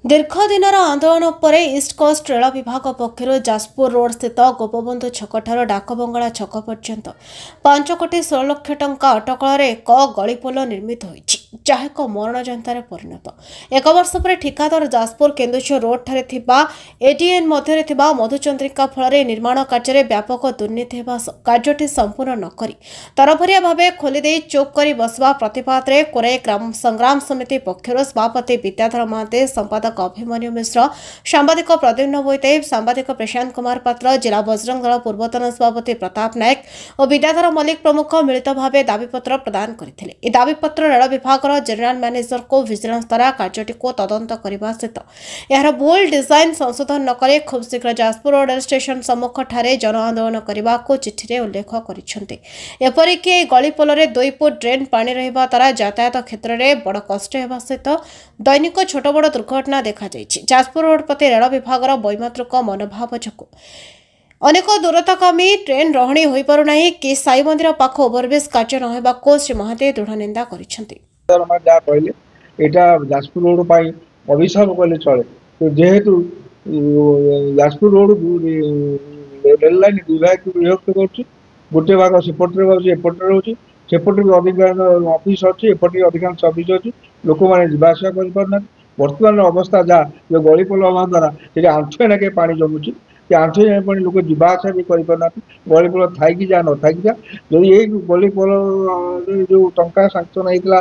दीर्घ दिनर आंदोलन पर ईस्ट कोस्ट रेल विभाग पक्षर जाजपुर रोड स्थित गोपबंधु छकठार डाकबंगला छक पर्यंत 5 कोटी 16 लाख टंका अटकल एक गलीपोल निर्मित होईछि जहा एक मरण जंतार परिणत। एक वर्ष पर ठिकादार जाजपुर केन्दुझर रोड ठारे थिबा एडीएन मध्य थिबा मधुचंद्रिका फल निर्माण कार्य व्यापक दुर्नीति कार्यटी संपूर्ण नक तरफरिया भाव खोलीदे चुप कर बसवा प्रतिवाद में कोराई ग्राम संग्राम समिति पक्षर सभापति विद्याधर महाते संपादक अभिमन्यु मिश्र सांबादिक प्रद्युम्न बोईते सांबादिक प्रशांत कुमार पात्र जिला बजरंग दल पूर्वतन सभापति प्रताप नायक और विद्याधर मल्लिक प्रमुख मिलित भाव दाबीपत्र प्रदान करते। दाबीपत्र रेल विभाग जेनेल मैनेजर को विजिलेंस द्वारा कार्यटी को तदंत करने सहित यार भूल डिजाइन संशोधन नक खूब शीघ्र जाजपुर रेल स्टेशन सम्मुख ठारे जन आंदोलन करने को चिठी में उल्लेख करपरिक गलीपोल 2 फुट ड्रेन पानी रहा द्वारा यातायात क्षेत्र में बड़ कष्ट होगा सहित दैनिक छोट बड़ दुर्घटना देखा जाजपुर रोड प्रति रेल विभाग वैमात्रिक मनोभाव जो अनेक दूरतागामी ट्रेन रहणी हो पारना कि साई मंदिर पाख ओभरब्रिज कार्य न श्री महाते दृढ़ निंदा कर जाजपुर रोड अभिशाप कले चले तो जेहेतु जाजपुर रोड रेल लाइन विभाग विभक्त कर गोटे भाग सेपटे एपटे रोचे सेपटे भी अधिकांश ऑफिस अच्छी एपटे अधिकांश ऑफिस अच्छी लोक मैंने जावासा कर बर्तमान अवस्था जहाँ जो गलीपोल हवा द्वारा ये आंठुए नाके पानी जमुची आंठुए पानी लोक जावासा भी करना गलीपोल थी जा न थी जा जो ये गलीपोल जो टंका सांक्शन होता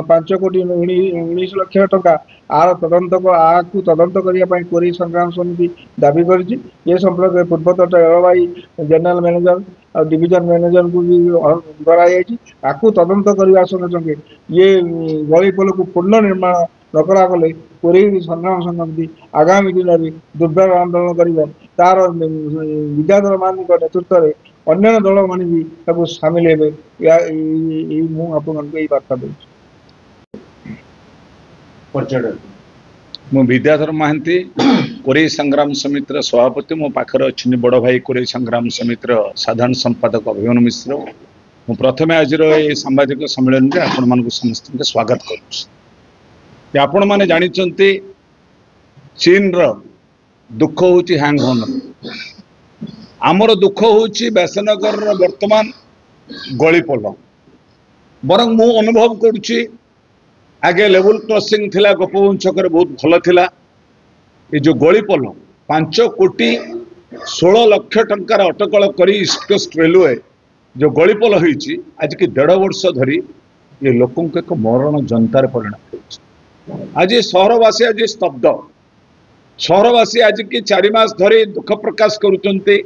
5 कोटी 19 लाख टंका आर तदंत आपको तदंत करने कोरी संग्राम समिति दाबी कर संपर्क पूर्वतन रेलवाई जेनेल मैनेजर और डिविजन मैनेजर को भी कराई तदंत करने संगे संगे ये गलीपोल को पूर्ण निर्माण न करागले कोरी संग्राम समिति आगामी दिन में दुर्बल आंदोलन कर तार विद्याधर मान नेतृत्व में अन्य दल मान भी सामिल हे मुझे बार्ता दूँ। मु विद्याधर महांती कोरेई संग्राम समितिर सभापति मो पाखर अच्छी बड़ भाई कोरेई संग्राम समितिर साधारण संपादक अभिमन्यु मिश्र मु प्रथम आज सांबादिक सम्मेलन में आपण मान समस्त स्वागत करुँ। आपण मैंने जानी चीन दुख हूँ हैंग आमर दुख हूँ व्यासनगर वर्तमान गलीपोल बर मु अनुभव करुच्ची आगे लेवल क्रॉसिंग थिला गोपबंधु छक बहुत भल थिला ये जो गलीपोल 5 कोटी 16 लाख टंकार अटकल करी ईस्ट कोस्ट रेलवे जो गलीपोल होईची आज की 1.5 वर्ष धरी ये लोकों को एक मरण जनतार परिणत आज सहरवासी आज स्तब्ध सहरवासी आज की 4 मास धरी दुख प्रकाश करुचंते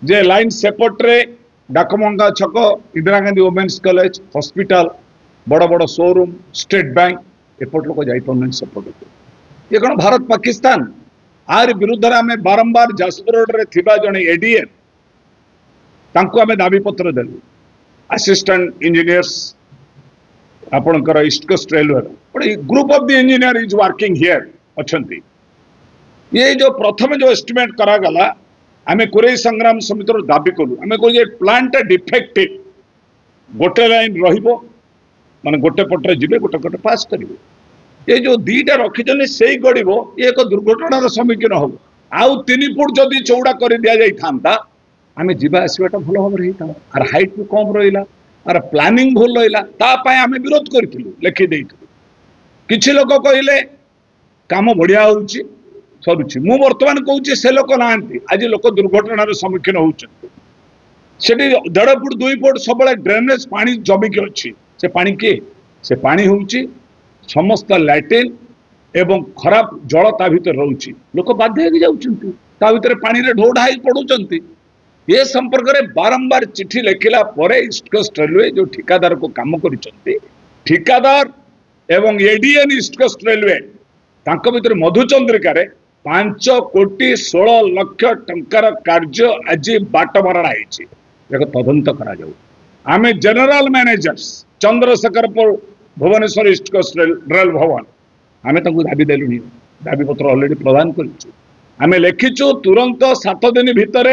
जे लाइन सेपट्रे डाकमंगा छक Indira Gandhi women's college hospital बड़ बड़ शोरूम स्टेट बैंक एपट लोक जापन सेपट ये कौन भारत पाकिस्तान आर विरुद्ध आम बारंबार जाजपुर रोड रे थिबा जने एडीएन तांको आम दाबीपत्र देलु असिस्टेंट इंजीनियर्स आपणकर East coast Railway group of the engineer is working here अच्छी ये जो प्रथम जो एस्टिमेट करागला आम कोरेई संग्राम समिति दाबी कलु आम कह प्लांट डिफेक्टिव गोटे लाइन रहिबो माने गोटे पटे जी गोटे गोटे पास करेंगे ये जो 2टा रखी से गड़ ये एक दुर्घटनार सम्मुखीन हम आउ 3 फुट जदि चौड़ा कर दि जाता आम जा आसवाटा भल भाव होता आर हाइट भी कम रहा आर प्लानिंग भूल रहा आम विरोध करूँ लिखिदे किसी लोग कहले काम बढ़िया हो सरुची मु बर्तमान कहूँ से लोक ना आज लोक दुर्घटनार सम्मुखीन होती 1.5 फुट 2 फुट सब ड्रेनेज पानी जमिकी अच्छी से पानी किए से पानी हूँ समस्त लैट्रिन एवं खराब जल ता भीतर रोचे लोक बाध्य भर पानी ढो ढाई पड़ुंट ये संपर्क में बारंबार चिठी लिखला ईस्ट कोस्ट रेलवे जो ठिकादार को काम कर ठिकादार एवं एडीएन ईस्ट कोस्ट रेलवे भर मधुचंद्रिका 5 कोटी 16 लाख टंकार कार्य आज बाट मरणा हो तदंत करा आम general managers Chandrashekharpur Bhubaneswar East Coast Rail Bhavan आम दाबी देलु दाबीपत्र अलरेडी प्रदान करें लिखिचु तुरंत 7 दिन भितर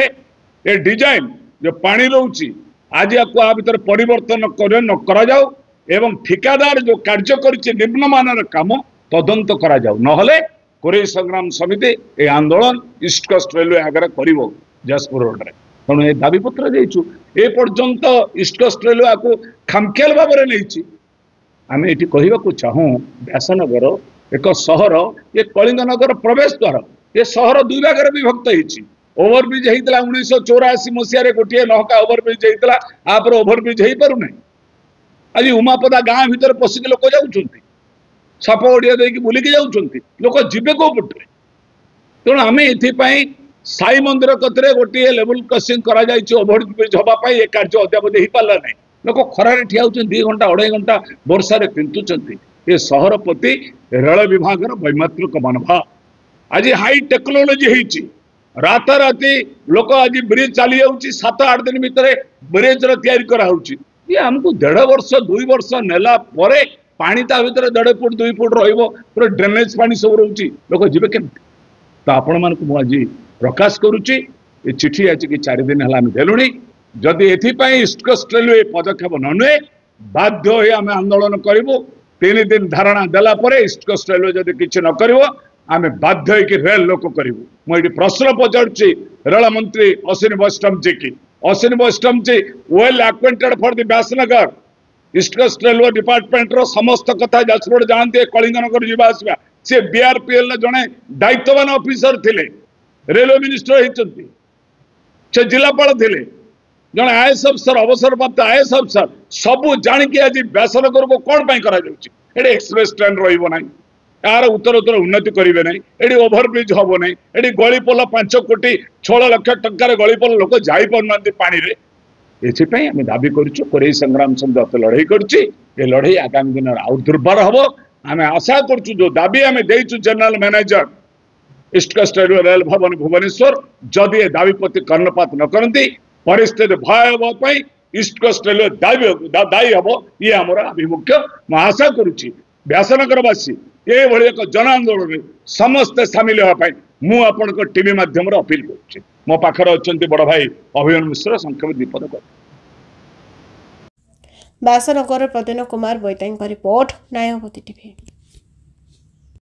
ये डिजाइन जो पानी रोचे आज आपको आ भर परिवर्तन न करा जाऊ एवं ठिकादार जो कार्य कर निम्नमान काम तदंत करा जाऊ नहले कोरेई संग्राम समिति ए आंदोलन ईस्ट कोस्ट रेलवे आगे करिवो जाजपुर रोड रे तेणु ए दाबी पत्र देइछु ए पर्यंत ईस्ट कोस्ट रेलवे को खामखेल भाव में नहीं आम ये कहवाक चाहूँ व्यासनगर एक सहर ये कलिंगनगर प्रवेश द्वार ये सहर दुई भाग में विभक्त होती ओभरब्रिज होता 1984 मसीह गोटे नहका ओभरब्रिज होता आपर ओभरब्रिज हो पार ना आज उमापदा गाँ भितर पशिक लोक जाऊँ साप ओडिया देकी बुलिकी जाऊँ लोक जीवे कौ पटे तेणु आम ये साई मंदिर कतरे गोटे लेवल क्रॉसिंग करा ओभरब्रिज हाँपाई ये कार्य अद्यावधि हो पारा ना लोक खरारे ठिया होती 2 घंटा 2.5 घंटा वर्षा पिंतुंट ये सहर प्रति रेल विभाग वैमात्रिक मनोभाव आज हाई टेक्नोलोजी होती राताराति लोक आज ब्रिज चली जाऊँगी 7-8 दिन भितर ब्रिज कराऊँगी ये आमको 1.5 वर्ष 2 वर्ष नेला परे पानी ता भीतर 1.5 फुट 2 फुट पूरा ड्रेनेज पानी सब रोचे लोक जीवे केमती तो आपण मानक मुझे प्रकाश करुच्ची ये चिठी आज कि 4 दिन है देलुणी जदि एथिपाई ईस्ट कोस्ट रेलवे पदक्षेप न नुए बाध्य हो आम आंदोलन करूँ 3 दिन धारणा देला परे ईस्ट कोस्ट रेलवे जदि किसी न कर आम बाध्य हो रेल लोक करूँ मुझे प्रश्न पचारुची रेल मंत्री अश्विनी वैष्णव जी की Ashwini Vaishnaw ji well acquainted for the Vyasanagar east coast railway department रो समस्त कथा जाजपुर जानते कलिंगनगर जावासवा सी बीआरपीएल जड़े दायित्ववान ऑफिसर थिले रेलवे मिनिस्टर होती से जिलापाल थिले जड़े आईएएस अफसर अवसर प्राप्त आईएएस अफसर सबू जाणिकी आज व्यासनगर को कौन ये एक्सप्रेस ट्रेन रहा यार उत्तर उत्तर उन्नति करेंगे ना ये ओभरब्रिज हम ना ये गलीपोल 5 कोटी 6 लाख टंकार गलीपोल लोक जापार पानी एपाई आम दाबी करुँ कोरेई संग्राम समिति लड़ाई करुच्ची ये लड़ाई आगामी दिन आउ दुर्बार हम आम आशा करुँ जो दाबी आम देचु general manager east coast railway rail Bhavan Bhubaneswar जदि ए दाबी प्रति कर्णपात न करती परिस्थिति भयावह ईस्ट कोस्ट रेलवे दायी हम ये आम आभिमुख्य मैं आशा करुच्ची व्यासनगरवासी ये भली एक जन आंदोलन समस्ते सामिल होगापाई मु आपण टीवी माध्यम अपील करुच्ची मो पाखर अच्छा बड़ भाई अभिमन्यु मिश्र संक्षेप दीपद कर व्यासनगर प्रद्युन्न कुमार बैताई रिपोर्ट न्यायवती टीवी।